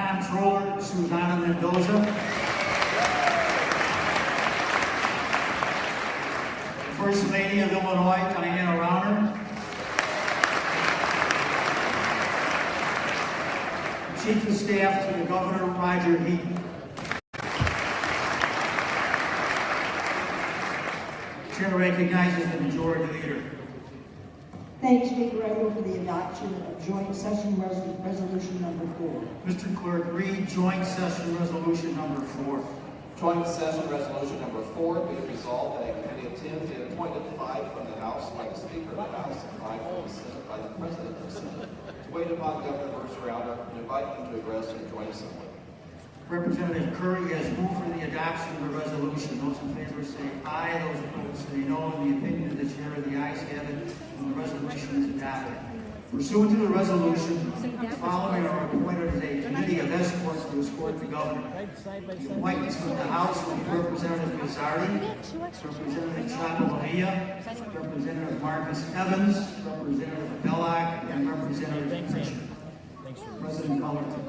Comptroller Susana Mendoza, the First Lady of Illinois, Diana Rauner, the Chief of Staff to the Governor, Roger Heaton. The Chair recognizes the Majority Leader. Thank you, Speaker. I move for the adoption of Joint Session Resolution Number 4. Mr. Clerk, read Joint Session Resolution Number 4. Joint Session Resolution Number 4, be it resolved that a committee of 10 be appointed 5 from the House by the Speaker of the House and 5 from the Senate by the President of the Senate to wait upon Governor Rauner and invite him to address the Joint Assembly. Representative Curry has moved for the adoption of the resolution. Those in favor say aye. Those opposed say no. In the opinion of the Chair, the ayes have it, and the resolution is adopted. Pursuant to the resolution, following are appointed as a committee of escorts to escort the Governor. The appointments from the House will be Representative Gazzardi, Representative Chapalavia, Representative Marcus Evans, Representative Belloc, and Representative Fisher. President Cullerton.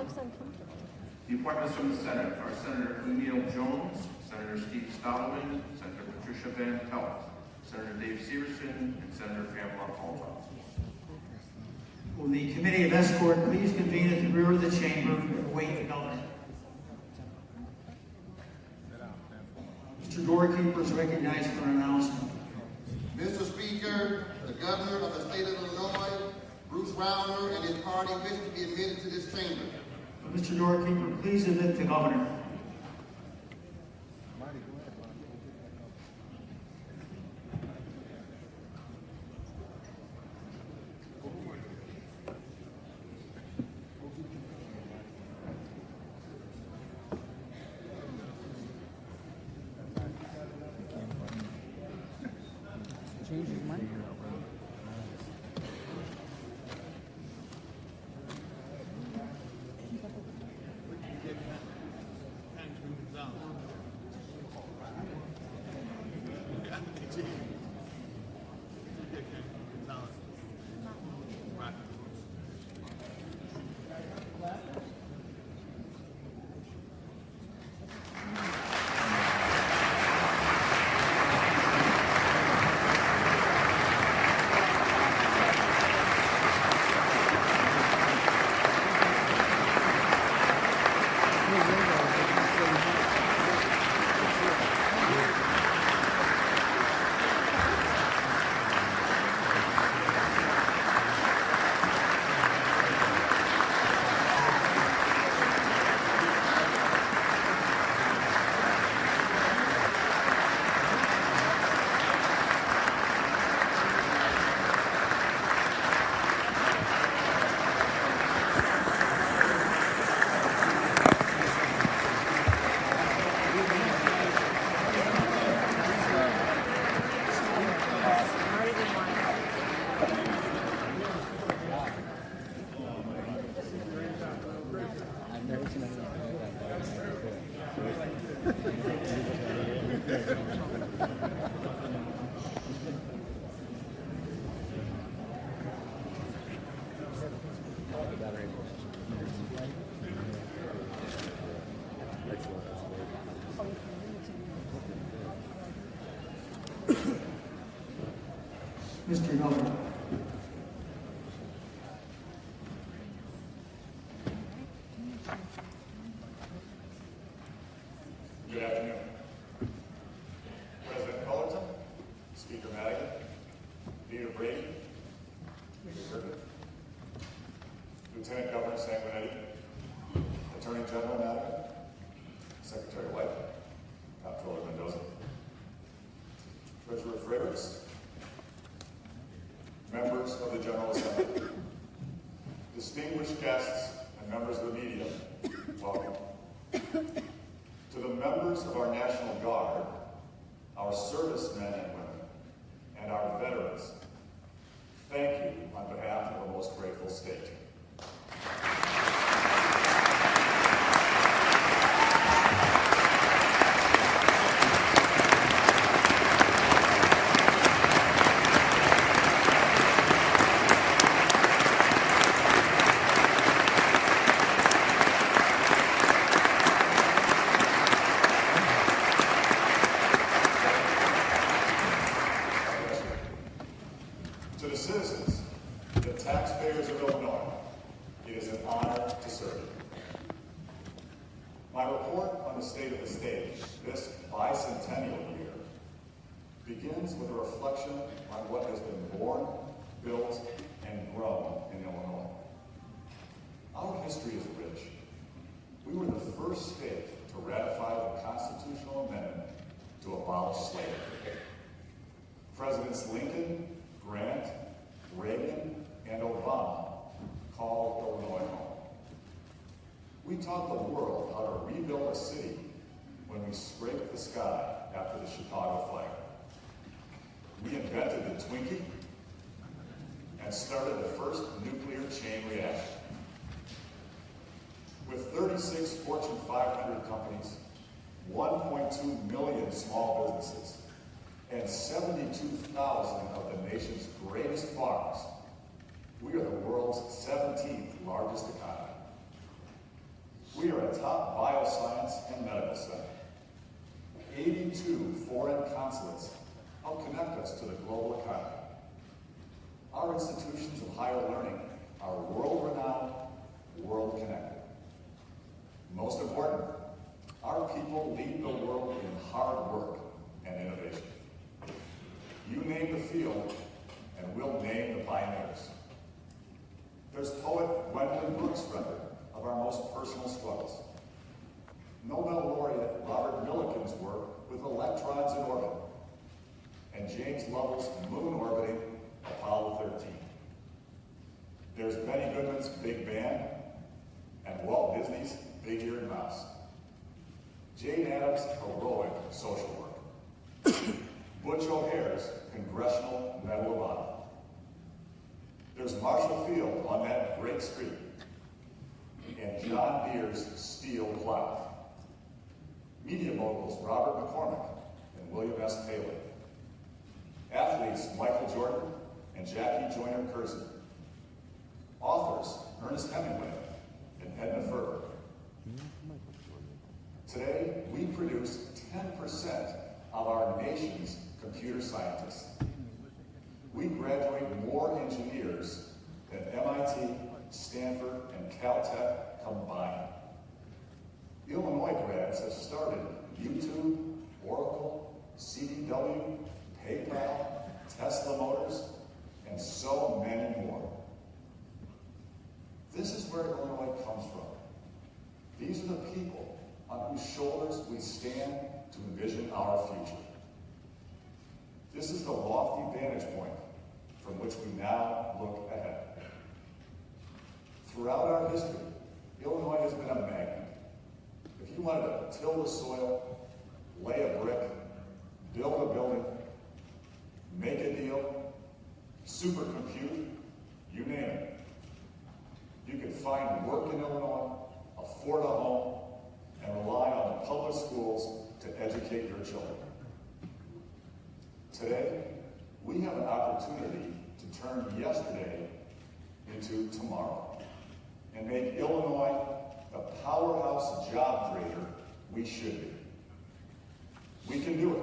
The appointments from the Senate are Senator Emil Jones, Senator Steve Stolman, Senator Patricia Van Pelt, Senator Dave Severson, and Senator Pamela Caldwell. Will the Committee of Escort please convene at the rear of the chamber and await the Governor? Mr. Doorkeeper is recognized for an announcement. Mr. Speaker, the Governor of the State of Illinois, Bruce Rauner, and his party wish to be admitted to this chamber. Mr. Doorkeeper, please admit the Governor. Mr. Governor. Good afternoon. President Cullerton, Speaker Madigan, Leader Brady, Leader Griffith, Lieutenant Governor Sanguinetti, Attorney General Madigan, Secretary White, Comptroller Mendoza, Treasurer Fredericks, members of the General Assembly, distinguished guests and members of the media, welcome. To the members of our National Guard, our servicemen and women, and our veterans, thank you on behalf of a most grateful state. My report on the state of the state this bicentennial year begins with a reflection on what has been born, built, and grown in Illinois. Our history is rich. We were the first state to ratify the constitutional amendment to abolish slavery. Presidents Lincoln, Grant, Reagan, and Obama called Illinois home. We taught the world how to rebuild a city when we scraped the sky after the Chicago fire. We invented the Twinkie and started the first nuclear chain reaction. With 36 Fortune 500 companies, 1.2 million small businesses, and 72,000 of the nation's greatest farms, we are the world's 17th largest economy. We are a top bioscience and medical center. 82 foreign consulates help connect us to the global economy. Our institutions of higher learning are world-renowned, world-connected. Most important, our people lead the world in hard work and innovation. You name the field, and we'll name the pioneers. There's poet Gwendolyn Brooks' record of our most personal struggles. Nobel laureate Robert Millikan's work with electrons in orbit, and James Lovell's moon orbiting Apollo 13. There's Benny Goodman's Big Band, and Walt Disney's Big-Eared Mouse. Jane Addams' heroic social work. Butch O'Hare's Congressional Medal of Honor. There's Marshall Field on that great street, and John Deere's steel plow. Media moguls Robert McCormick and William S. Paley. Athletes Michael Jordan and Jackie Joyner-Kersee. Authors Ernest Hemingway and Edna Ferber. Today, we produce 10% of our nation's computer scientists. We graduate more engineers than MIT, Stanford, and Caltech combined. Illinois grads have started YouTube, Oracle, CDW, PayPal, Tesla Motors, and so many more. This is where Illinois comes from. These are the people on whose shoulders we stand to envision our future. This is the lofty vantage point from which we now look ahead. Throughout our history, Illinois has been a magnet. If you wanted to till the soil, lay a brick, build a building, make a deal, supercompute, you name it. You can find work in Illinois, afford a home, and rely on the public schools to educate your children. Today, we have an opportunity to turn yesterday into tomorrow and make Illinois the powerhouse job creator we should be. We can do it.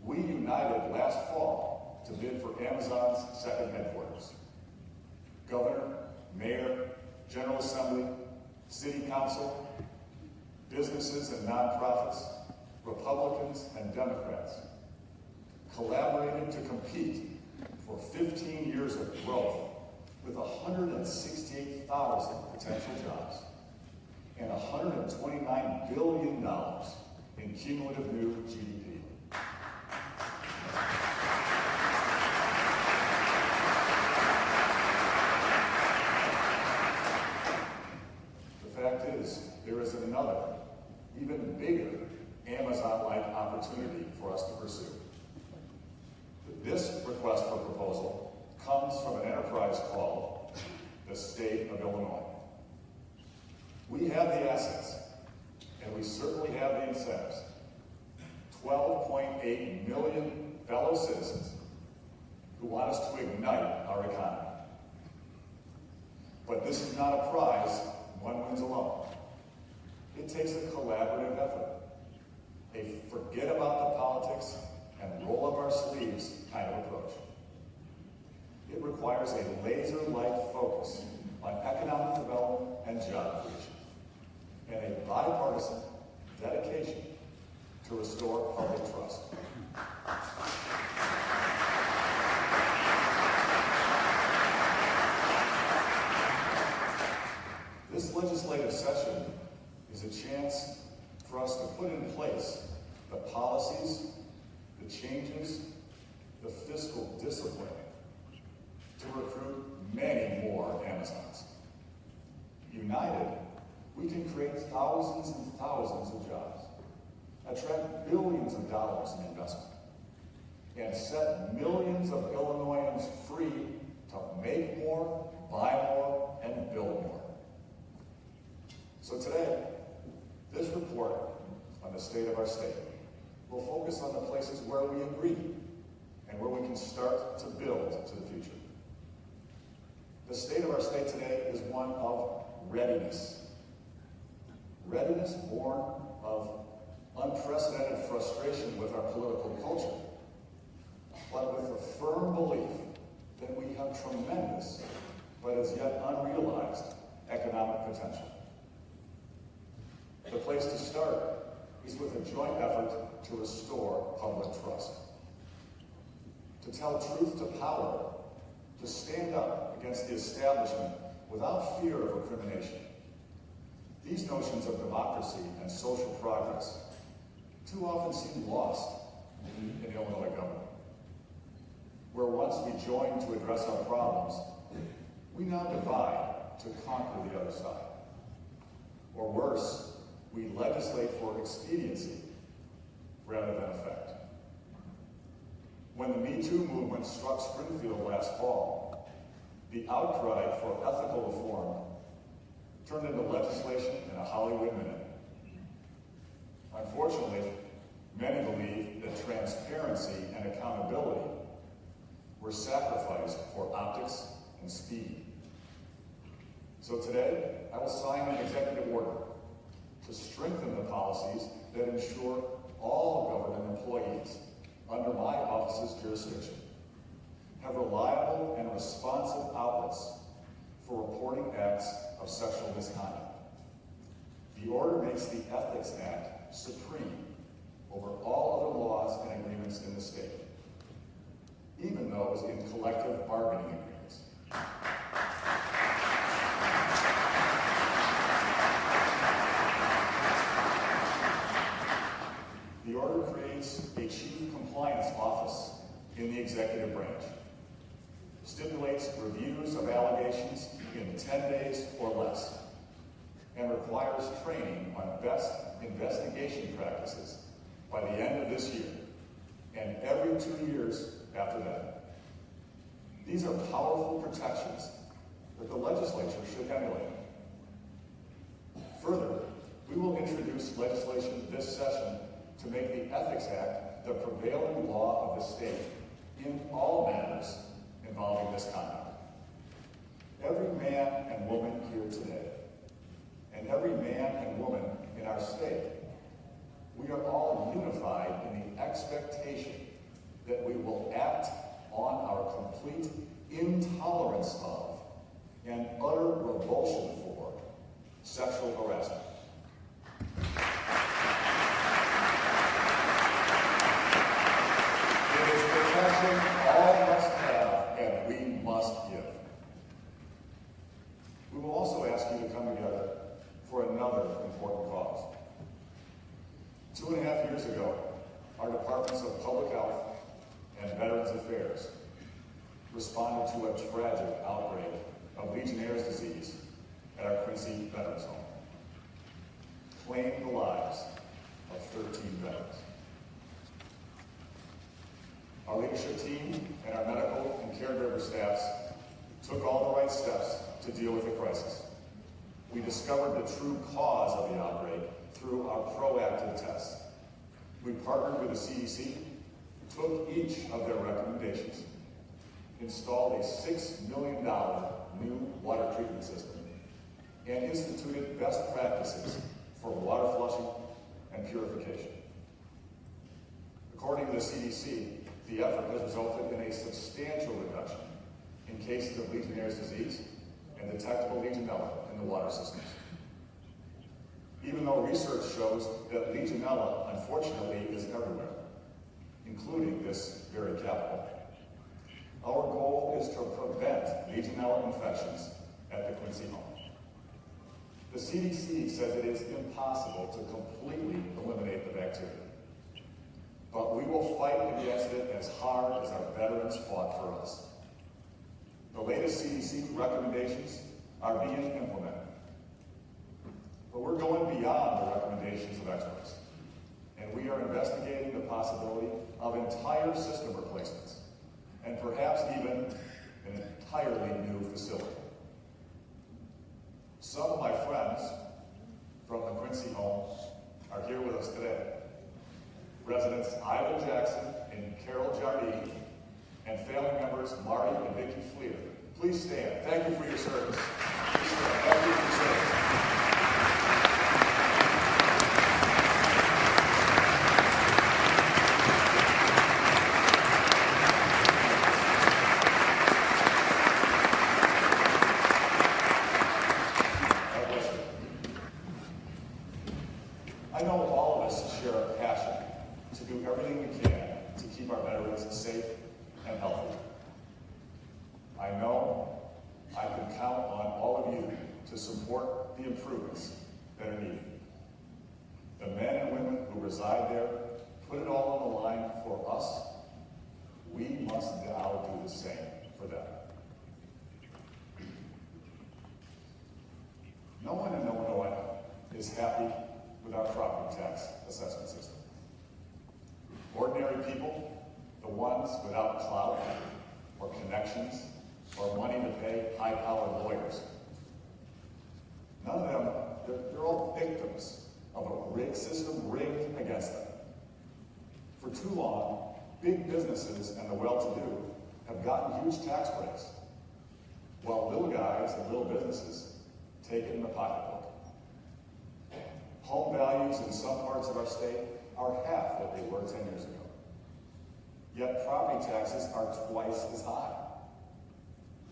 We united last fall to bid for Amazon's second headquarters. Governor, Mayor, General Assembly, City Council, businesses and nonprofits, Republicans and Democrats collaborated to compete for 15 years of growth with 168,000 potential jobs and $129 billion in cumulative new GDP. The fact is, there is another, even bigger, Amazon-like opportunity for us to pursue. This request for proposal comes from an enterprise called the State of Illinois. We have the assets, and we certainly have the incentives. 12.8 million fellow citizens who want us to ignite our economy. But this is not a prize one wins alone. It takes a collaborative effort, a forget about the politics and roll up our sleeves kind of approach. It requires a laser-like focus on economic development and job creation. and a bipartisan dedication to restore public trust. This legislative session is a chance for us to put in place the policies, the changes, the fiscal discipline to recruit many more Amazons. United, we can create thousands and thousands of jobs, attract billions of dollars in investment, and set millions of Illinoisans free to make more, buy more, and build more. So today, this report on the state of our state will focus on the places where we agree and where we can start to build to the future. The state of our state today is one of readiness. Readiness born of unprecedented frustration with our political culture, but with a firm belief that we have tremendous, but as yet unrealized, economic potential. The place to start is with a joint effort to restore public trust. To tell truth to power, to stand up against the establishment without fear of recrimination. These notions of democracy and social progress too often seem lost in Illinois government. Where once we joined to address our problems, we now divide to conquer the other side. Or worse, we legislate for expediency rather than effect. When the Me Too movement struck Springfield last fall, the outcry for ethical reform turned into legislation in a Hollywood minute. Unfortunately, many believe that transparency and accountability were sacrificed for optics and speed. So today, I will sign an executive order to strengthen the policies that ensure all government employees under my office's jurisdiction have reliable and responsive outlets for reporting acts of sexual misconduct. The order makes the Ethics Act supreme over all other laws and agreements in the state, even those in collective bargaining agreements. The order creates a Chief Compliance Office in the executive branch, stipulates reviews of allegations in 10 days or less, and requires training on best investigation practices by the end of this year and every 2 years after that. These are powerful protections that the legislature should emulate. Further, we will introduce legislation this session to make the Ethics Act the prevailing law of the state in all matters involving misconduct. Every man and woman here today, and every man and woman in our state, we are all unified in the expectation that we will act on our complete intolerance of and utter revulsion for sexual harassment. It is protection all must have and we must give. We will also ask you to come together for another important cause. 2.5 years ago, our departments of Public Health and Veterans Affairs responded to a tragic outbreak of Legionnaire's disease at our Quincy Veterans Home, claimed the lives of 13 veterans. Our leadership team and our medical and caregiver staffs took all the right steps to deal with the crisis. We discovered the true cause of the outbreak through our proactive tests. We partnered with the CDC, took each of their recommendations, installed a $6 million new water treatment system, and instituted best practices for water flushing and purification. According to the CDC, the effort has resulted in a substantial reduction in cases of Legionnaire's disease and detectable Legionella in the water systems. even though research shows that Legionella, unfortunately, is everywhere, including this very capital. Our goal is to prevent Legionella infections at the Quincy home. The CDC says it is impossible to completely eliminate the bacteria, but we will fight against it as hard as our veterans fought for us. The latest CDC recommendations are being implemented, but we're going beyond the recommendations of experts, and we are investigating the possibility of entire system replacements, and perhaps even an entirely new facility. Some of my friends from the Quincy home are here with us today. Residents Ivan Jackson and Carol Jardine, and family members Marty and Vicki Fleer. Please stand. Thank you for your service. Please stand. Thank you for your service. I know all of us share a passion to do everything we can to keep our veterans safe and healthy. I know I can count on all of you to support the improvements that are needed. The men and women who reside there put it all on the line for us. We must now do the same for them. No one in Illinois is happy with our property tax assessment system. Ordinary people, the ones without clout or connections or money to pay high-powered lawyers, none of them, they're all victims of a rigged system rigged against them. For too long, big businesses and the well-to-do have gotten huge tax breaks, while little guys and little businesses take it in the pocketbook. Home values in some parts of our state are half what they were 10 years ago. Yet property taxes are twice as high.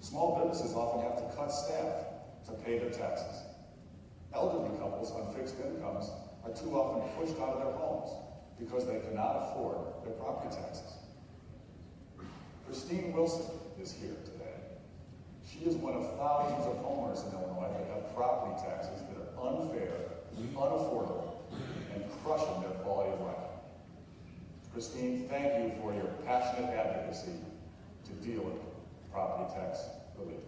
Small businesses often have to cut staff to pay their taxes. Elderly couples on fixed incomes are too often pushed out of their homes because they cannot afford their property taxes. Christine Wilson is here today. She is one of thousands of homeowners in Illinois that have property taxes that are unfair, unaffordable, and crushing their quality of life. Christine, thank you for your passionate advocacy to deal with property tax relief.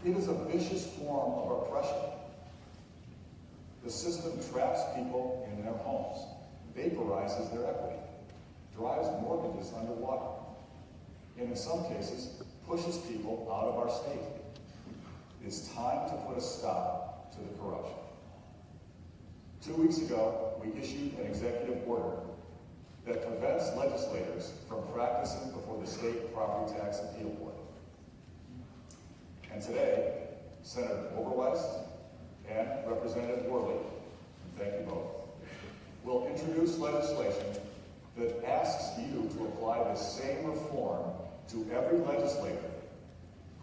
It is a vicious form of oppression. The system traps people in their homes, vaporizes their equity, drives mortgages underwater, and in some cases, pushes people out of our state. It is time to put a stop to the corruption. 2 weeks ago, we issued an executive order that prevents legislators from practicing before the State Property Tax Appeal Board. And today, Senator Oberweis and Representative Worley, and thank you both, will introduce legislation that asks you to apply the same reform to every legislator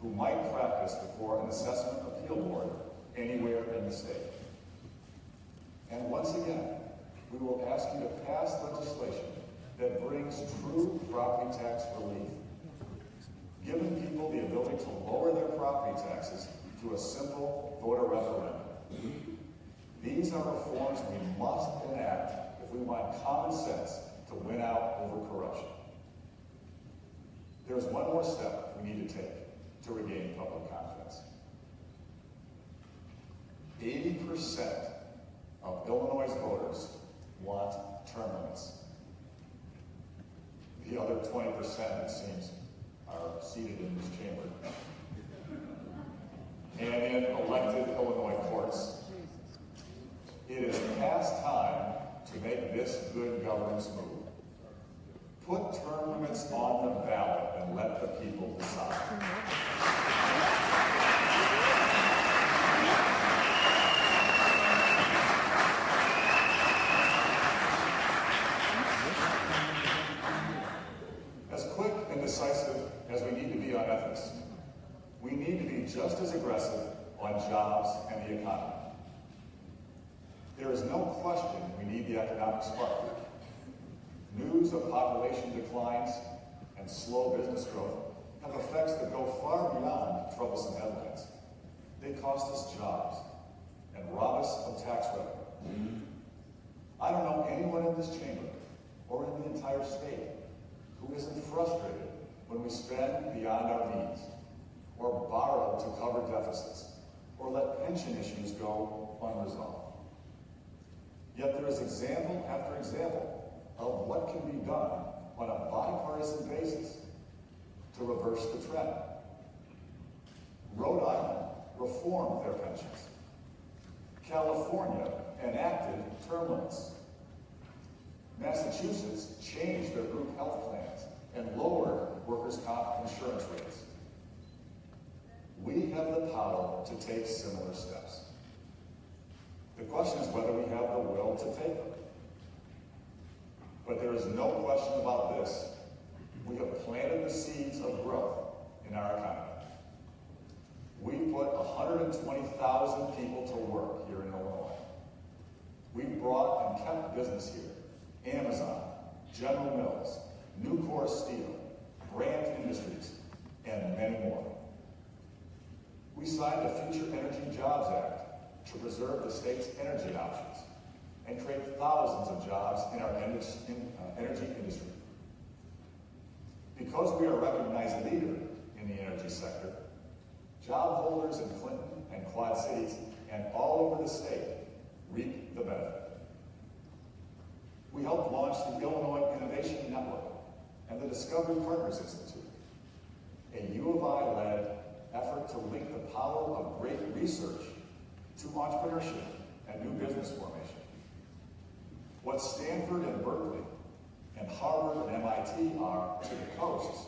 who might practice before an assessment appeal board anywhere in the state. And once again, we will ask you to pass legislation that brings true property tax relief, giving people the ability to lower their property taxes through a simple voter referendum. These are reforms we must enact if we want common sense to win out over corruption. There's one more step we need to take to regain public confidence. 80% of Illinois' voters want term limits. The other 20%, it seems, are seated in this chamber. And in elected Illinois courts, it is past time to make this good governance move. Put term limits on the ballot and let the people decide. As quick and decisive on ethics. We need to be just as aggressive on jobs and the economy. There is no question we need the economic spark. News of population declines and slow business growth have effects that go far beyond troublesome headlines. They cost us jobs and rob us of tax revenue. I don't know anyone in this chamber or in the entire state who isn't frustrated when we spend beyond our means, or borrow to cover deficits, or let pension issues go unresolved. Yet there is example after example of what can be done on a bipartisan basis to reverse the trend. Rhode Island reformed their pensions. California enacted term limits. Massachusetts changed their group health plans and lowered workers' comp insurance rates. We have the power to take similar steps. The question is whether we have the will to take them. But there is no question about this. We have planted the seeds of growth in our economy. We put 120,000 people to work here in Illinois. We brought and kept business here. Amazon, General Mills, Nucor Steel, Grant Industries, and many more. We signed the Future Energy Jobs Act to preserve the state's energy options and create thousands of jobs in our energy industry. Because we are a recognized leader in the energy sector, job holders in Clinton and Quad Cities and all over the state reap the benefit. We helped launch the Illinois Innovation Network and the Discovery Partners Institute, a U of I-led effort to link the power of great research to entrepreneurship and new business formation. What Stanford and Berkeley and Harvard and MIT are to the coasts,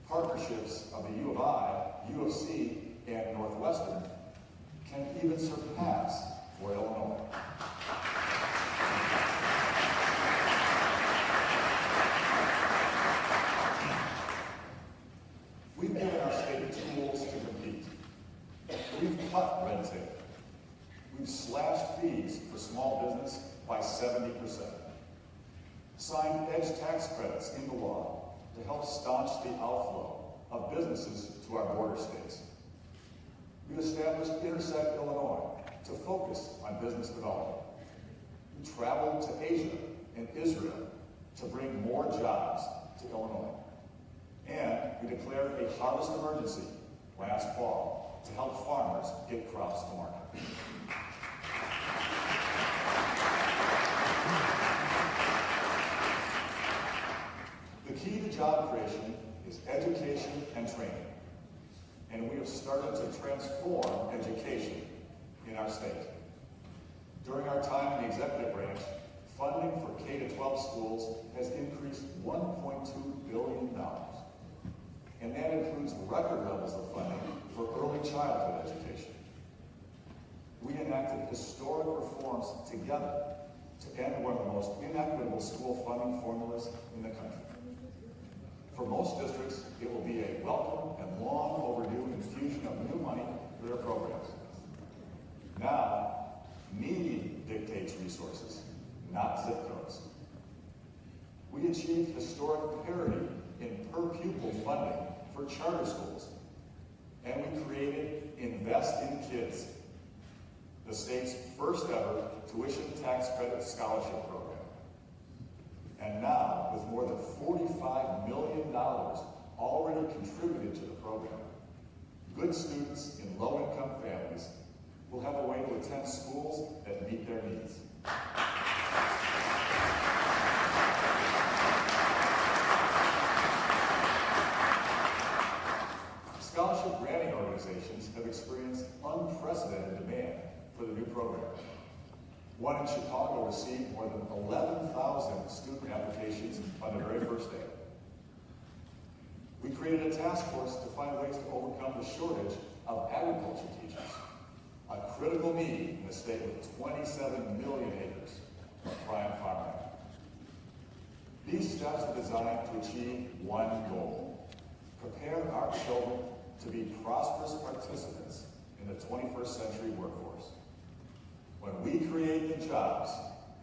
partnerships of the U of I, U of C, and Northwestern can even surpass for Illinois. We've given our state tools to compete. We've cut red tape. We've slashed fees for small business by 70%. Signed edge tax credits into law to help staunch the outflow of businesses to our border states. We established Intersect Illinois to focus on business development. We traveled to Asia and Israel to bring more jobs to Illinois. And we declared a harvest emergency last fall to help farmers get crops to market. The key to job creation is education and training. And we have started to transform education in our state. During our time in the executive branch, funding for K-12 schools has increased $1.2 billion. And that includes record levels of funding for early childhood education. We enacted historic reforms together to end one of the most inequitable school funding formulas in the country. For most districts, it will be a welcome and long overdue infusion of new money for their programs. Now, need dictates resources, not zip codes. We achieved historic parity in per-pupil funding for charter schools, and we created Invest in Kids, the state's first ever tuition tax credit scholarship program. And now, with more than $45 million already contributed to the program, good students in low-income families will have a way to attend schools that meet their needs. Scholarship granting organizations have experienced unprecedented demand for the new program. One in Chicago received more than 11,000 student applications on the very first day. We created a task force to find ways to overcome the shortage of agriculture teachers, a critical need in a state with 27 million acres of prime farmland. These steps are designed to achieve one goal: prepare our children to be prosperous participants in the 21st century workforce. When we create the jobs,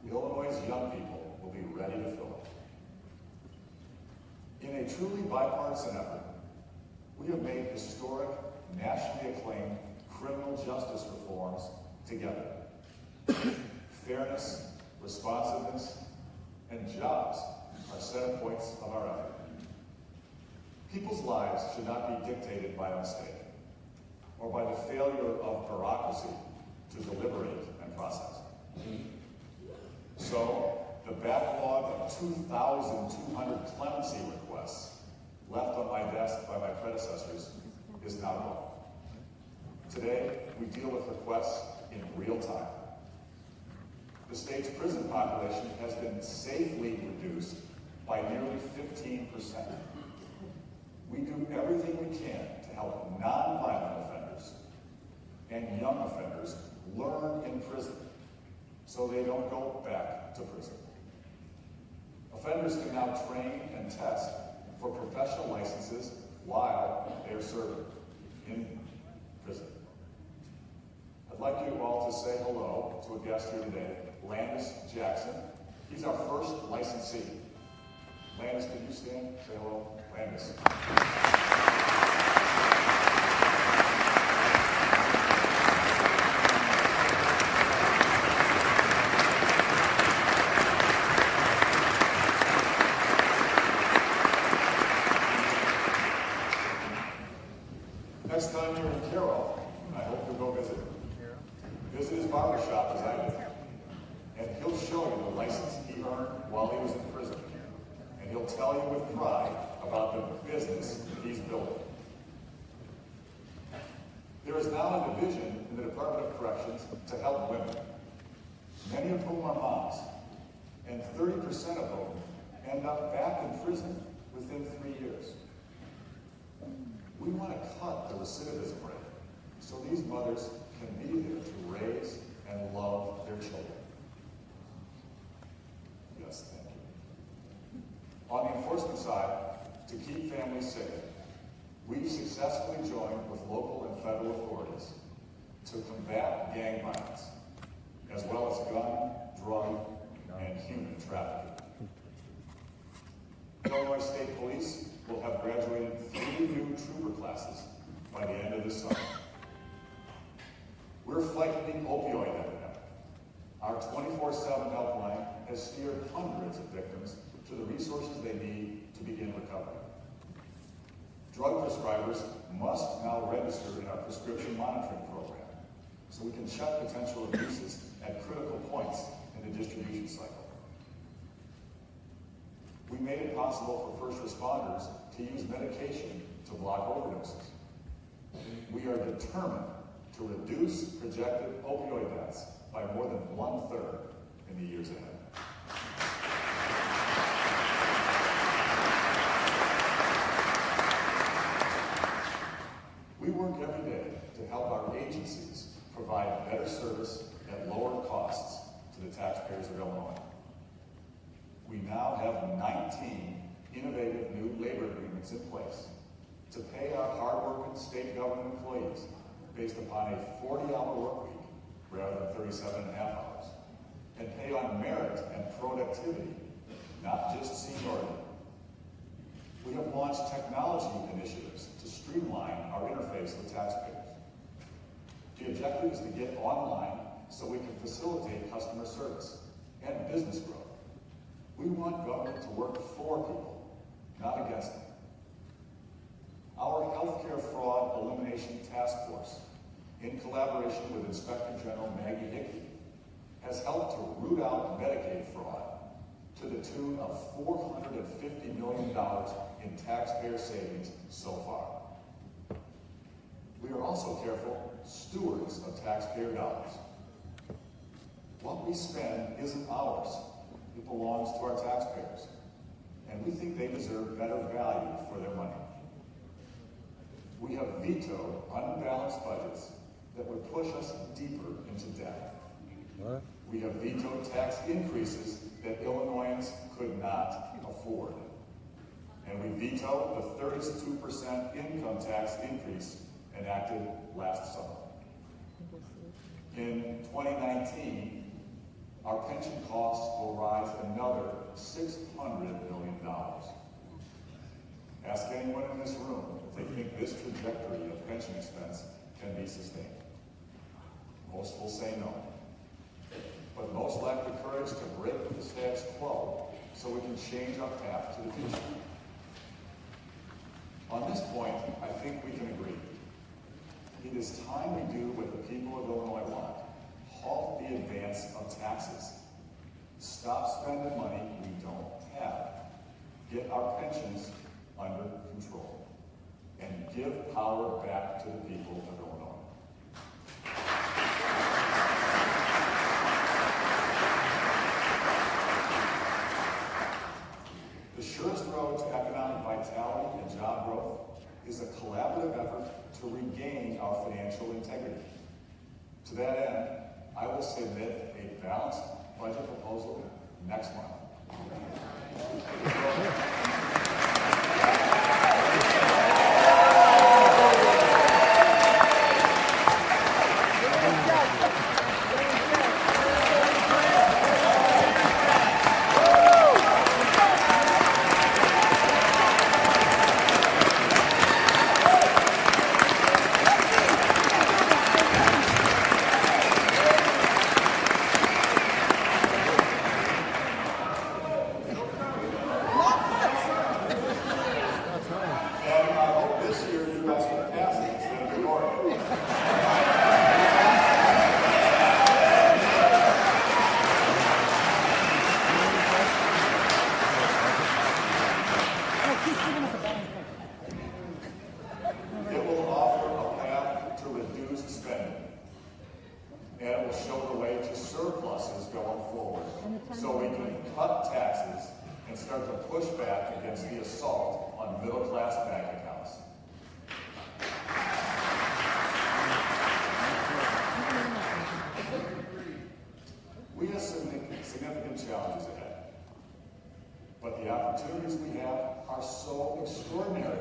Illinois' young people will be ready to fill it. In a truly bipartisan effort, we have made historic, nationally acclaimed criminal justice reforms together. Fairness, responsiveness, and jobs are center points of our effort. People's lives should not be dictated by a mistake or by the failure of bureaucracy to deliberate and process. So, the backlog of 2,200 clemency requests left on my desk by my predecessors is now gone. Today, we deal with requests in real time. The state's prison population has been safely reduced by nearly 15%. We do everything we can to help nonviolent offenders and young offenders learn in prison so they don't go back to prison. Offenders can now train and test for professional licenses while they are serving in prison. I'd like you all to say hello to a guest here today, Landis Jackson. He's our first licensee. Landis, could you stand? Say hello. Landis. Next time you're in Carroll, I hope you'll go visit him. Visit his barbershop as I did. And he'll show you the license he earned while he was in prison. And he'll tell you with pride about the business he's building. There is now a division in the Department of Corrections to help women, many of whom are moms, and 30% of whom end up back in prison within 3 years. We want to cut the recidivism rate so these mothers can be there to raise and love their children. Yes, thank you. On the enforcement side, to keep families safe, we've successfully joined with local and federal authorities to combat gang violence, as well as gun, drug, and human trafficking. Illinois State Police will have graduated 3 new trooper classes by the end of this summer. We're fighting the opioid epidemic. Our 24/7 helpline has steered hundreds of victims to the resources they need to begin recovery. Drug prescribers must now register in our prescription monitoring program so we can check potential abuses at critical points in the distribution cycle. We made it possible for first responders to use medication to block overdoses. We are determined to reduce projected opioid deaths by more than 1/3 in the years ahead. We work every day to help our agencies provide better service at lower costs to the taxpayers of Illinois. We now have 19 innovative new labor agreements in place to pay our hardworking state government employees based upon a 40-hour work week rather than 37.5 hours, and pay on merit and productivity, not just seniority. We have launched technology initiatives to streamline our interface with taxpayers. The objective is to get online so we can facilitate customer service and business growth. We want government to work for people, not against them. Our healthcare fraud elimination task force, in collaboration with Inspector General Maggie Hickey, has helped to root out Medicaid fraud to the tune of $450 million in taxpayer savings so far. We are also careful stewards of taxpayer dollars. What we spend isn't ours. It belongs to our taxpayers, and we think they deserve better value for their money. We have vetoed unbalanced budgets that would push us deeper into debt. What? We have vetoed tax increases that Illinoisans could not afford. and we veto the 32% income tax increase enacted last summer. In 2019, our pension costs will rise another $600 million. Ask anyone in this room if they think this trajectory of pension expense can be sustained. Most will say no. But most lack the courage to break the status quo so we can change our path to the future. On this point, I think we can agree. It is time we do what the people of Illinois want. Halt the advance of taxes. Stop spending money we don't have. Get our pensions under control. And give power back to the people of Illinois. The surest road to economic vitality and job growth is a collaborative effort to regain our financial integrity. To that end, I will submit a balanced budget proposal next month. So we can cut taxes and start to push back against the assault on middle-class bank accounts. We have significant challenges ahead, but the opportunities we have are so extraordinary.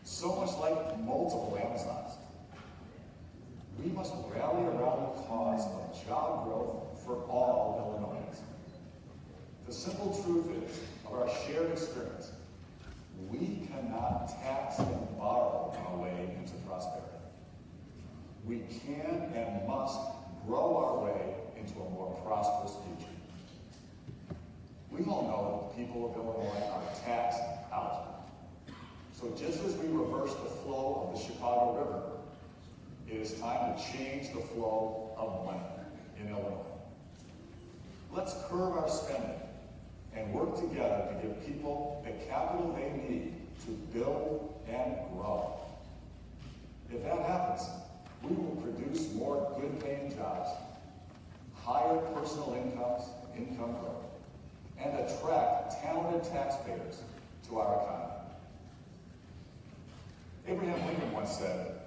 So much like multiple Amazons. We must rally around the cause of job growth for all Illinoisans. The simple truth is, of our shared experience, we cannot tax and borrow our way into prosperity. We can and must grow our way into a more prosperous future. We all know that the people of Illinois are taxed out. So just as we reverse the flow of the Chicago River, it is time to change the flow of money in Illinois. Let's curb our spending and work together to give people the capital they need to build and grow. If that happens, we will produce more good-paying jobs, higher personal income growth, and attract talented taxpayers to our economy. Abraham Lincoln once said,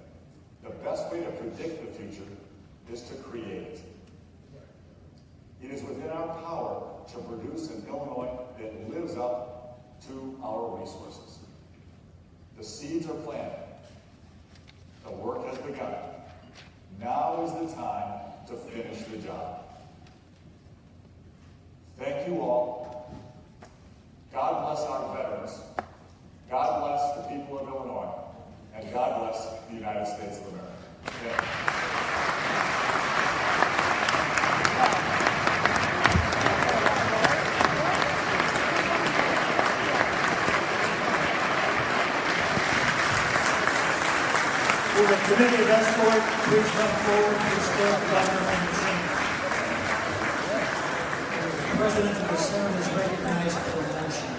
"The best way to predict the future is to create it." It is within our power to produce an Illinois that lives up to our resources. The seeds are planted. The work has begun. Now is the time to finish the job. Thank you all. God bless our veterans. God bless the people of Illinois. And God bless the United States of America. Thank you. Will the committee of escort please come forward to escort the governor from the chamber? The President of the Senate is recognized for a motion.